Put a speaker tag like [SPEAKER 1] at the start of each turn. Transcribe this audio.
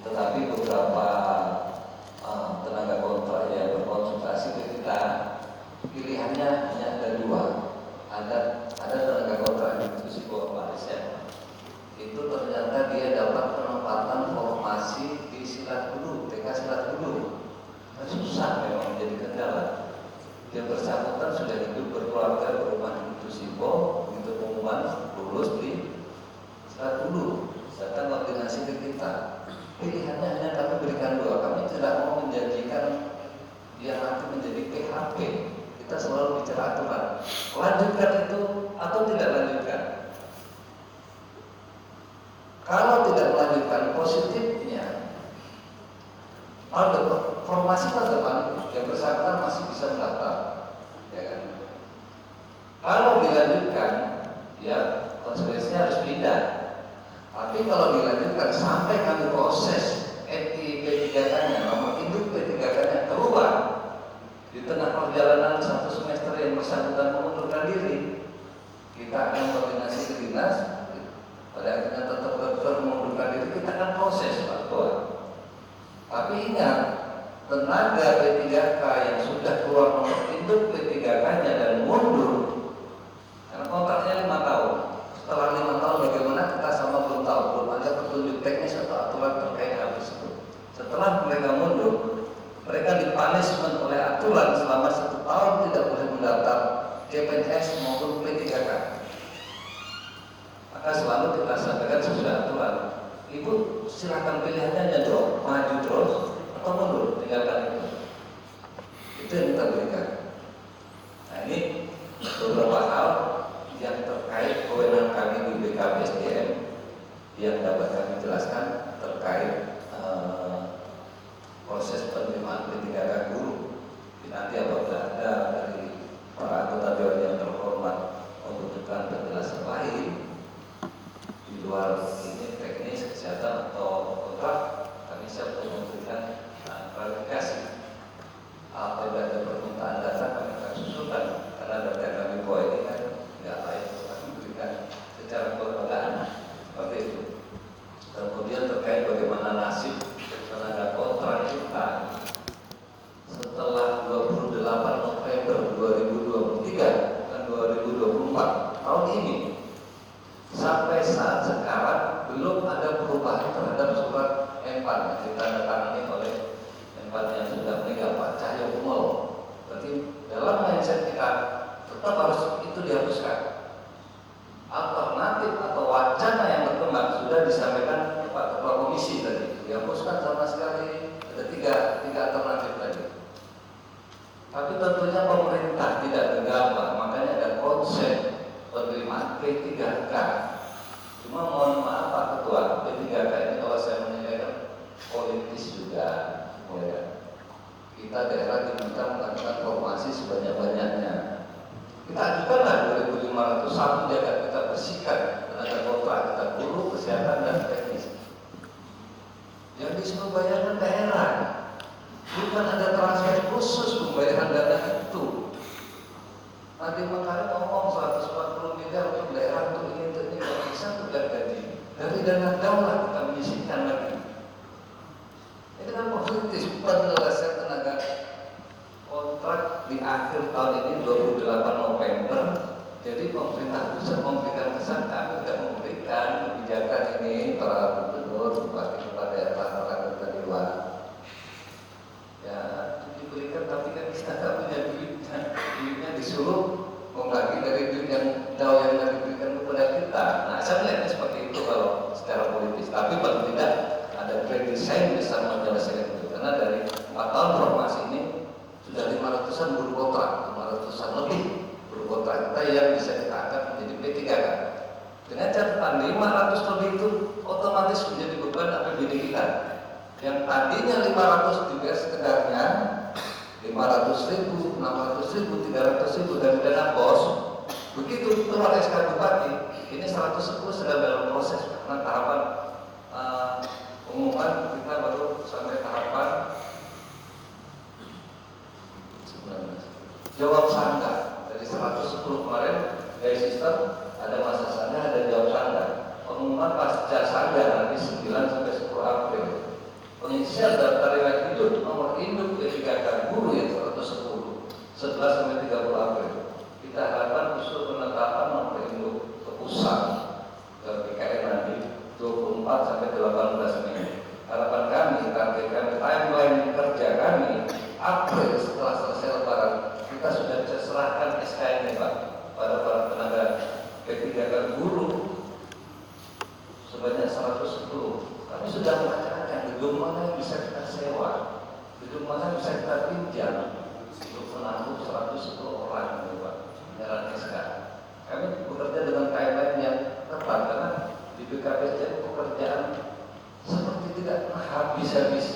[SPEAKER 1] tetapi beberapa tenaga kontrak yang berkonsultasi ke kita, pilihannya hanya ada dua. Ada tenaga kontrak itu psikopatisnya, itu ternyata dia dapat penempatan formasi di Silat Hulu, TK Silat Hulu. Susah memang menjadi kendala. Yang bersangkutan sudah hidup berkeluarga berumah itu Sipo, begitu pengumuman lulus di Silat Hulu, datang koordinasi ke kita. Pilihannya hanya kami berikan dua. Kami tidak mau menjanjikan dia nanti menjadi PHP. Kita selalu bicara aturan. Lanjutkan itu atau tidak lanjutkan. Kalau tidak melanjutkan, positifnya formasi tahun depan yang bersangkutan masih bisa mendaftar, ya kan? Kalau dilanjutkan, ya konsekuensinya harus pindah. Tapi kalau dilanjutkan sampai kami proses P3K-nya, nomor induk P3K-nya keluar di tengah perjalanan satu semester yang bersangkutan mengundurkan diri, kita akan koordinasi ke dinas. Pada akhirnya tetap mengundurkan diri, kita akan proses Pak Ketua. Tapi ingat, tenaga P3K yang sudah keluar nomor induk P3K-nya dan mundur, karena kontraknya 5 tahun. Setelah 5 tahun bagaimana kita sama belum tahu, belum ada petunjuk teknis atau aturan terkait hal tersebut. Setelah mereka mundur, mereka dipunishment oleh aturan selama 1 tahun tidak boleh mendaftar CPNS maupun P3K. Maka selalu kita sampaikan sesuai aturan. Ibu silakan pilihannya hanya drop, maju terus atau mundur, tinggalkan itu. Itu yang kita berikan. Nah ini beberapa hal yang terkait kewenangan kami di BKPSDM yang dapat kami jelaskan terkait proses penerimaan P3K guru. Nanti apabila ada dari para anggota dewan yang terhormat membutuhkan penjelasan lain di luar ini teknis kesehatan atau kontrak, kami siap untuk memberikan klarifikasi. Apabila ada permintaan data kami akan susulkan, karena data kami bahwa ini kan nggak lain, kami berikan secara kelembagaan seperti itu. Kemudian terkait bagaimana nasib tenaga kontrak kita setelah 28 November 2023 dan 2024 tahun ini, sampai saat sekarang belum ada perubahan terhadap surat M4 yang ditandatangani oleh M4 yang sudah meninggal, Pak Cahyokumolo. Berarti dalam mindset kita tetap harus itu dihapuskan. Alternatif atau wacana yang berkembang sudah disampaikan Pak Ketua Komisi tadi, dihapuskan sama sekali. Ada tiga alternatif tadi. Tapi tentunya pemerintah tidak gegabah, makanya ada konsep penerimaan P3K. Cuma mohon maaf Pak Ketua, P3K ini kalau saya menilai politis juga, ya. Kita daerah diminta melakukan formasi sebanyak-banyaknya. Kita ajukanlah 2.500 sapu jaga kita bersihkan tenaga kontrak kita guru, kesehatan dan teknis. Yang disuruh bayarkan daerah, bukan ada transfer khusus pembayaran dana itu. Nanti makanya ngomong 140 miliar untuk daerah untuk ini nggak bisa untuk gaji. Dari dana daulah kita menyisihkan lagi. Itu kan politis, penyelesaian tenaga kontrak di akhir tahun ini 28 November. Jadi pemerintah pusat memberikan kesan, kami tidak memberikan kebijakan ini para gubernur, bupati, kepala daerah, para anggota dewan. Ya diberikan, tapi kan kita tidak punya duitnya disuruh membagi dari duit yang jauh yang diberikan kepada kita. Nah saya melihatnya seperti itu kalau secara politis. Tapi paling tidak ada grand design bisa menyelesaikan itu. Karena dari 4 tahun formasi ini sudah 500-an guru kontrak, 500-an lebih guru kontrak kita yang bisa kita angkat menjadi P3K. Dengan catatan 500 lebih itu otomatis menjadi beban APBD kita. Yang tadinya 500 juga sekedarnya 500.000, 600.000, 300.000 dari dana pos. Begitu keluar SK Bupati, ini 110 sedang dalam proses karena tahapan pengumuman kita baru sampai tahapan jawab sangka. Dari 110 kemarin dari sistem ada masa sangka, ada jawab sangka. Pengumuman pasca sangka nanti 9 sampai 10 April. Indonesia daftar riwayat hidup nomor induk PPKK guru yang 110 11 sampai 30 April. Kita harapkan usul penetapan nomor induk ke pusat ke PKN nanti 24 sampai 18 Mei. Harapan kami, target kami, timeline kerja kami April setelah selesai Lebaran kita sudah bisa serahkan SK ini Pak pada para tenaga P3K guru sebanyak 110. Kami sudah mengacak-acak gedung mana yang bisa kita sewa, gedung mana yang bisa kita pinjam untuk menampung 110 orang Pak penyerahan SK. Kami bekerja dengan timeline yang tepat karena di BKPJ pekerjaan seperti tidak pernah habis-habis